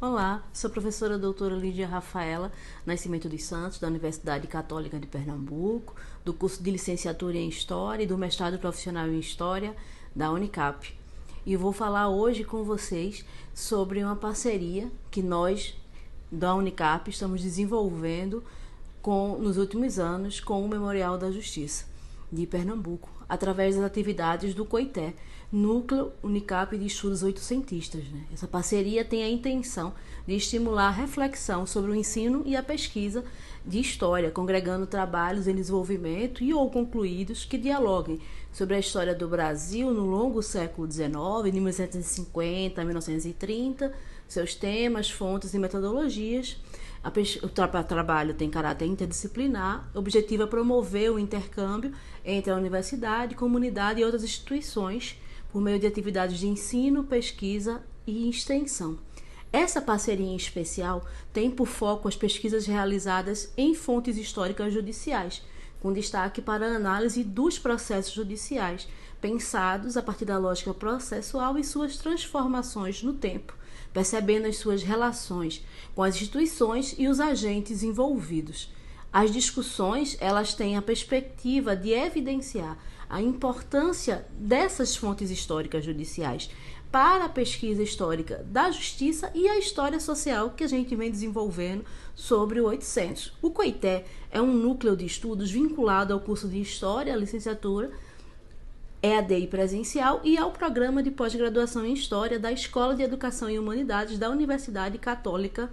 Olá, sou a professora doutora Lídia Rafaela Nascimento dos Santos, da Universidade Católica de Pernambuco, do curso de licenciatura em História e do mestrado profissional em História da Unicap. E vou falar hoje com vocês sobre uma parceria que nós, da Unicap, estamos desenvolvendo nos últimos anos com o Memorial da Justiça de Pernambuco, através das atividades do COITE, Núcleo Unicap de Estudos Oitocentistas. Essa parceria tem a intenção de estimular a reflexão sobre o ensino e a pesquisa de história, congregando trabalhos em desenvolvimento e ou concluídos que dialoguem sobre a história do Brasil no longo século XIX, de 1750 a 1930, seus temas, fontes e metodologias. O trabalho tem caráter interdisciplinar, o objetivo é promover o intercâmbio entre a universidade, comunidade e outras instituições por meio de atividades de ensino, pesquisa e extensão. Essa parceria em especial tem por foco as pesquisas realizadas em fontes históricas judiciais, com destaque para a análise dos processos judiciais, pensados a partir da lógica processual e suas transformações no tempo, percebendo as suas relações com as instituições e os agentes envolvidos. As discussões, elas têm a perspectiva de evidenciar a importância dessas fontes históricas judiciais para a pesquisa histórica da justiça e a história social que a gente vem desenvolvendo sobre o 800. O COITE é um núcleo de estudos vinculado ao curso de História, licenciatura, EAD e presencial e ao programa de pós-graduação em História da Escola de Educação e Humanidades da Universidade Católica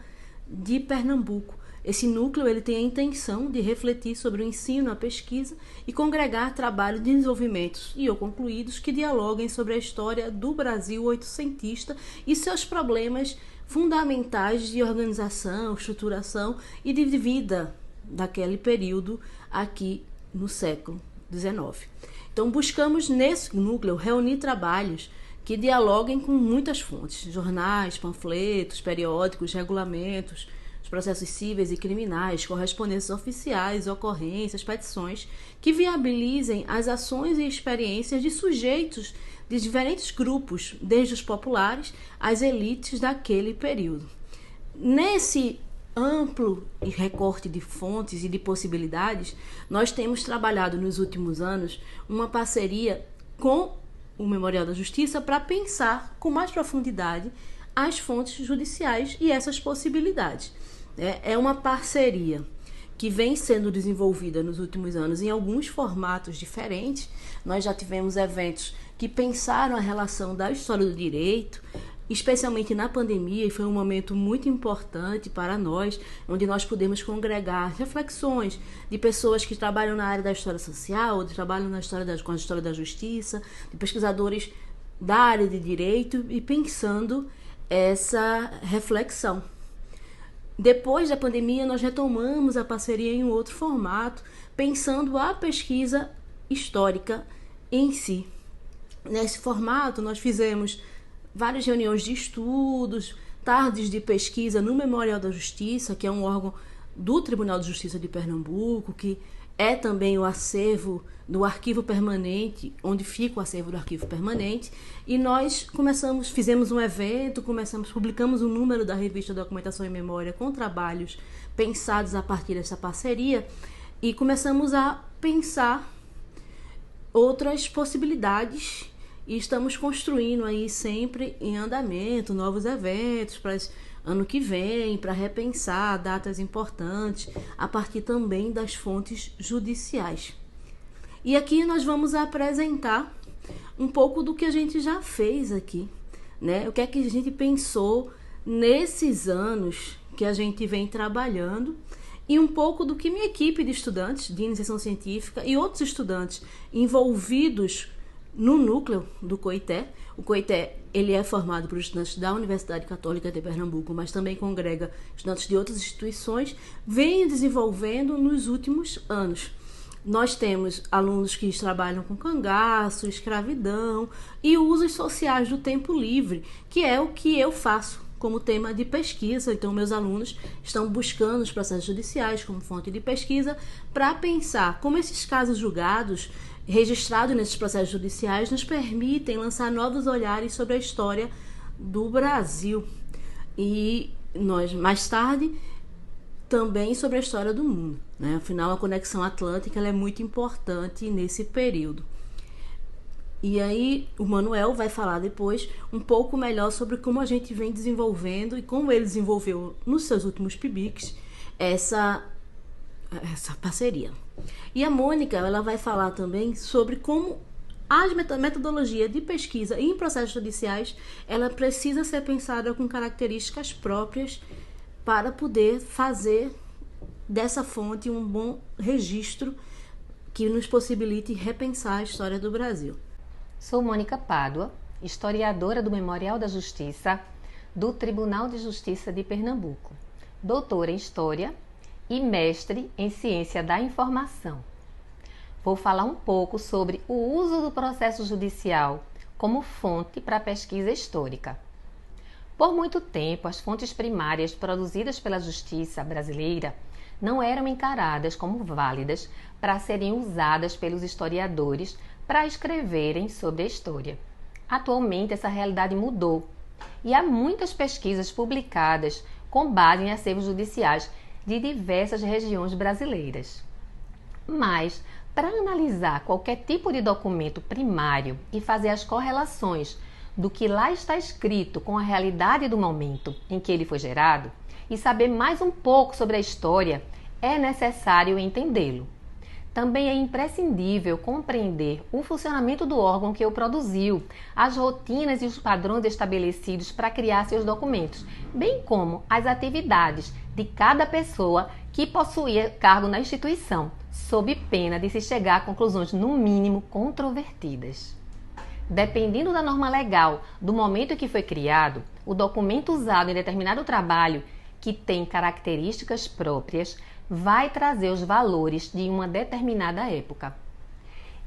de Pernambuco. Esse núcleo ele tem a intenção de refletir sobre o ensino, a pesquisa e congregar trabalhos de desenvolvimento e ou concluídos que dialoguem sobre a história do Brasil oitocentista e seus problemas fundamentais de organização, estruturação e de vida daquele período aqui no século XIX. Então, buscamos nesse núcleo reunir trabalhos que dialoguem com muitas fontes, jornais, panfletos, periódicos, regulamentos, processos cíveis e criminais, correspondências oficiais, ocorrências, petições, que viabilizem as ações e experiências de sujeitos de diferentes grupos, desde os populares às elites daquele período. Nesse amplo recorte de fontes e de possibilidades, nós temos trabalhado nos últimos anos uma parceria com o Memorial da Justiça para pensar com mais profundidade as fontes judiciais e essas possibilidades. É uma parceria que vem sendo desenvolvida nos últimos anos em alguns formatos diferentes. Nós já tivemos eventos que pensaram a relação da história do direito, especialmente na pandemia, e foi um momento muito importante para nós, onde nós pudemos congregar reflexões de pessoas que trabalham na área da história social, que trabalham com a história da justiça, de pesquisadores da área de direito e pensando essa reflexão. Depois da pandemia, nós retomamos a parceria em um outro formato, pensando a pesquisa histórica em si. Nesse formato, nós fizemos várias reuniões de estudos, tardes de pesquisa no Memorial da Justiça, que é um órgão do Tribunal de Justiça de Pernambuco, que é também o acervo do arquivo permanente, onde fica o acervo do arquivo permanente, e nós fizemos um evento, publicamos um número da revista Documentação e Memória com trabalhos pensados a partir dessa parceria, e começamos a pensar outras possibilidades, e estamos construindo aí sempre em andamento novos eventos para ano que vem, para repensar datas importantes, a partir também das fontes judiciais. E aqui nós vamos apresentar um pouco do que a gente já fez aqui, né? O que é que a gente pensou nesses anos que a gente vem trabalhando e um pouco do que minha equipe de estudantes de iniciação científica e outros estudantes envolvidos no núcleo do COITE. O COITE ele é formado por estudantes da Universidade Católica de Pernambuco, mas também congrega estudantes de outras instituições, vem desenvolvendo nos últimos anos. Nós temos alunos que trabalham com cangaço, escravidão e usos sociais do tempo livre, que é o que eu faço como tema de pesquisa. Então, meus alunos estão buscando os processos judiciais como fonte de pesquisa para pensar como esses casos julgados registrados nesses processos judiciais nos permitem lançar novos olhares sobre a história do Brasil. E nós mais tarde também sobre a história do mundo, né? Afinal, a conexão atlântica ela é muito importante nesse período. E aí o Manuel vai falar depois um pouco melhor sobre como a gente vem desenvolvendo e como ele desenvolveu nos seus últimos PIBICs essa parceria. E a Mônica ela vai falar também sobre como a metodologia de pesquisa em processos judiciais ela precisa ser pensada com características próprias para poder fazer dessa fonte um bom registro que nos possibilite repensar a história do Brasil. Sou Mônica Pádua, historiadora do Memorial da Justiça do Tribunal de Justiça de Pernambuco, doutora em História e mestre em Ciência da Informação. Vou falar um pouco sobre o uso do processo judicial como fonte para a pesquisa histórica. Por muito tempo, as fontes primárias produzidas pela Justiça brasileira não eram encaradas como válidas para serem usadas pelos historiadores para escreverem sobre a história. Atualmente, essa realidade mudou e há muitas pesquisas publicadas com base em acervos judiciais de diversas regiões brasileiras. Mas, para analisar qualquer tipo de documento primário e fazer as correlações do que lá está escrito com a realidade do momento em que ele foi gerado e saber mais um pouco sobre a história, é necessário entendê-lo. Também é imprescindível compreender o funcionamento do órgão que o produziu, as rotinas e os padrões estabelecidos para criar seus documentos, bem como as atividades de cada pessoa que possuía cargo na instituição, sob pena de se chegar a conclusões, no mínimo, controvertidas. Dependendo da norma legal do momento em que foi criado, o documento usado em determinado trabalho, que tem características próprias, vai trazer os valores de uma determinada época.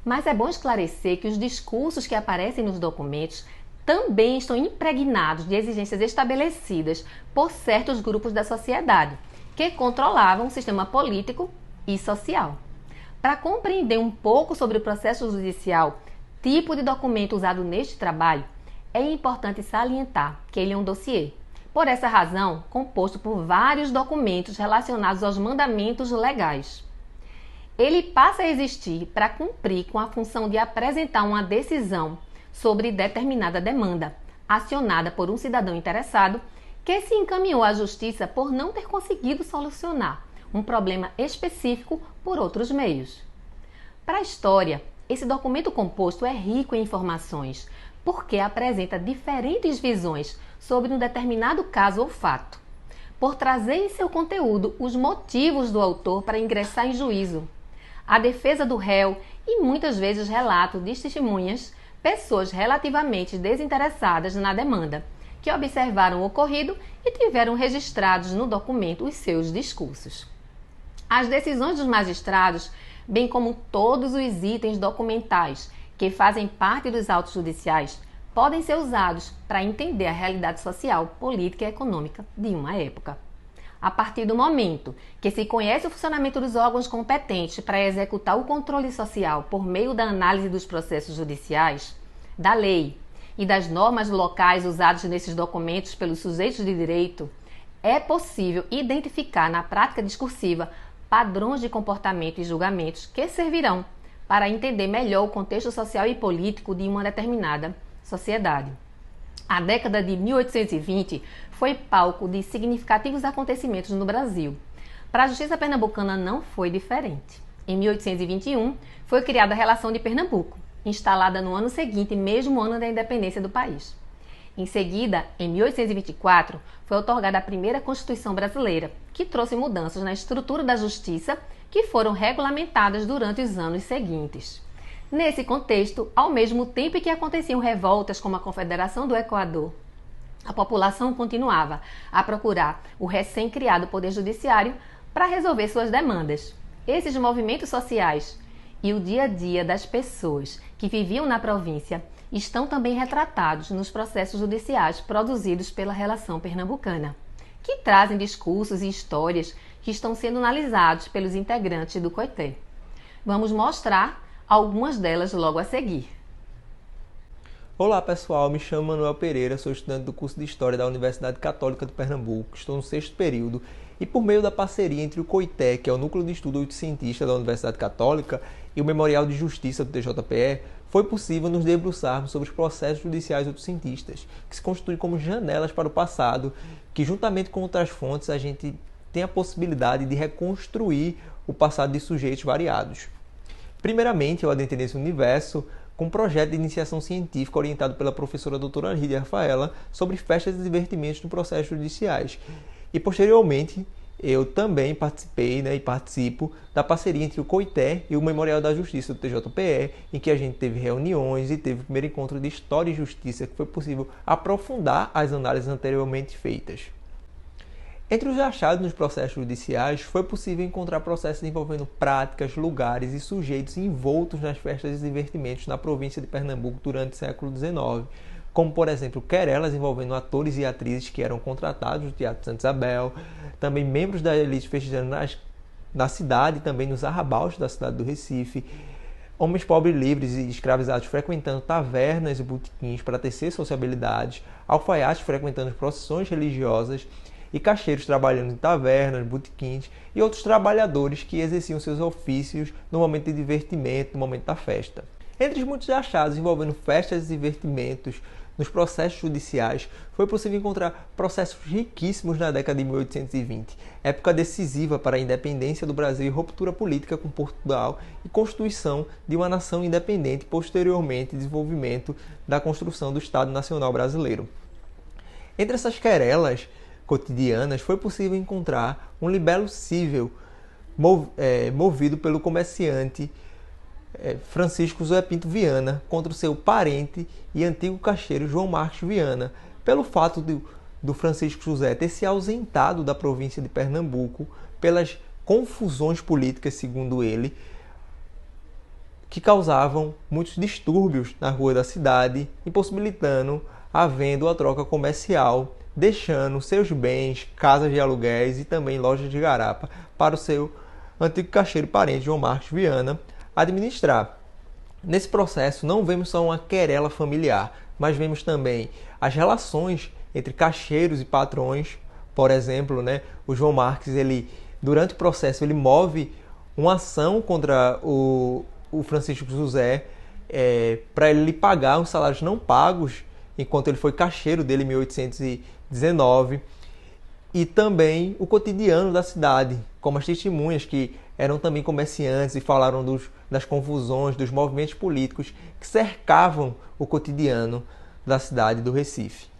Mas é bom esclarecer que os discursos que aparecem nos documentos também estão impregnados de exigências estabelecidas por certos grupos da sociedade, que controlavam o sistema político e social. Para compreender um pouco sobre o processo judicial, tipo de documento usado neste trabalho, é importante salientar que ele é um dossiê. Por essa razão, composto por vários documentos relacionados aos mandamentos legais. Ele passa a existir para cumprir com a função de apresentar uma decisão sobre determinada demanda, acionada por um cidadão interessado que se encaminhou à justiça por não ter conseguido solucionar um problema específico por outros meios. Para a história, esse documento composto é rico em informações, porque apresenta diferentes visões sobre um determinado caso ou fato, por trazer em seu conteúdo os motivos do autor para ingressar em juízo, a defesa do réu e muitas vezes relatos de testemunhas, pessoas relativamente desinteressadas na demanda, que observaram o ocorrido e tiveram registrados no documento os seus discursos. As decisões dos magistrados, bem como todos os itens documentais que fazem parte dos autos judiciais, podem ser usados para entender a realidade social, política e econômica de uma época. A partir do momento que se conhece o funcionamento dos órgãos competentes para executar o controle social por meio da análise dos processos judiciais, da lei e das normas locais usadas nesses documentos pelos sujeitos de direito, é possível identificar na prática discursiva padrões de comportamento e julgamentos que servirão para entender melhor o contexto social e político de uma determinada sociedade. A década de 1820 foi palco de significativos acontecimentos no Brasil. Para a justiça pernambucana não foi diferente. Em 1821, foi criada a Relação de Pernambuco, instalada no ano seguinte, mesmo ano da independência do país. Em seguida, em 1824, foi outorgada a primeira Constituição brasileira, que trouxe mudanças na estrutura da justiça que foram regulamentadas durante os anos seguintes. Nesse contexto, ao mesmo tempo que aconteciam revoltas como a Confederação do Equador, a população continuava a procurar o recém-criado Poder Judiciário para resolver suas demandas. Esses movimentos sociais e o dia a dia das pessoas que viviam na província estão também retratados nos processos judiciais produzidos pela Relação Pernambucana, que trazem discursos e histórias que estão sendo analisados pelos integrantes do COITÉ. Vamos mostrar algumas delas logo a seguir. Olá pessoal, me chamo Manuel Pereira, sou estudante do curso de História da Universidade Católica de Pernambuco, estou no 6º período e por meio da parceria entre o COITE, que é o Núcleo de Estudo Oitocentista da Universidade Católica, e o Memorial de Justiça do TJPE, foi possível nos debruçarmos sobre os processos judiciais oitocentistas, que se constituem como janelas para o passado, que juntamente com outras fontes a gente tem a possibilidade de reconstruir o passado de sujeitos variados. Primeiramente, eu adentrei nesse universo com um projeto de iniciação científica orientado pela professora doutora Lídia Rafaela sobre festas e divertimentos no processos judiciais. E, posteriormente, eu também participei e participo da parceria entre o COITE e o Memorial da Justiça do TJPE, em que a gente teve reuniões e teve o primeiro encontro de História e Justiça, que foi possível aprofundar as análises anteriormente feitas. Entre os achados nos processos judiciais, foi possível encontrar processos envolvendo práticas, lugares e sujeitos envoltos nas festas e divertimentos na província de Pernambuco durante o século XIX, como, por exemplo, querelas envolvendo atores e atrizes que eram contratados do Teatro Santa Isabel, também membros da elite festejando na cidade e também nos arrabaus da cidade do Recife, homens pobres livres e escravizados frequentando tavernas e botequins para tecer sociabilidades, alfaiates frequentando procissões religiosas, e caixeiros trabalhando em tavernas, botequins e outros trabalhadores que exerciam seus ofícios no momento de divertimento, no momento da festa. Entre os muitos achados envolvendo festas e divertimentos nos processos judiciais, foi possível encontrar processos riquíssimos na década de 1820, época decisiva para a independência do Brasil e ruptura política com Portugal e constituição de uma nação independente e, posteriormente, desenvolvimento da construção do Estado Nacional Brasileiro. Entre essas querelas cotidianas, foi possível encontrar um libelo cível movido pelo comerciante Francisco José Pinto Viana contra o seu parente e antigo caixeiro João Marques Viana, pelo fato do Francisco José ter se ausentado da província de Pernambuco pelas confusões políticas, segundo ele, que causavam muitos distúrbios na rua da cidade, impossibilitando a venda ou a troca comercial, deixando seus bens, casas de aluguéis e também lojas de garapa para o seu antigo caixeiro parente João Marques Viana administrar. Nesse processo não vemos só uma querela familiar, mas vemos também as relações entre caixeiros e patrões. Por exemplo, o João Marques, durante o processo, ele move uma ação contra o Francisco José para ele lhe pagar os salários não pagos enquanto ele foi caixeiro dele em 1819, e também o cotidiano da cidade, como as testemunhas que eram também comerciantes e falaram das confusões, dos movimentos políticos que cercavam o cotidiano da cidade do Recife.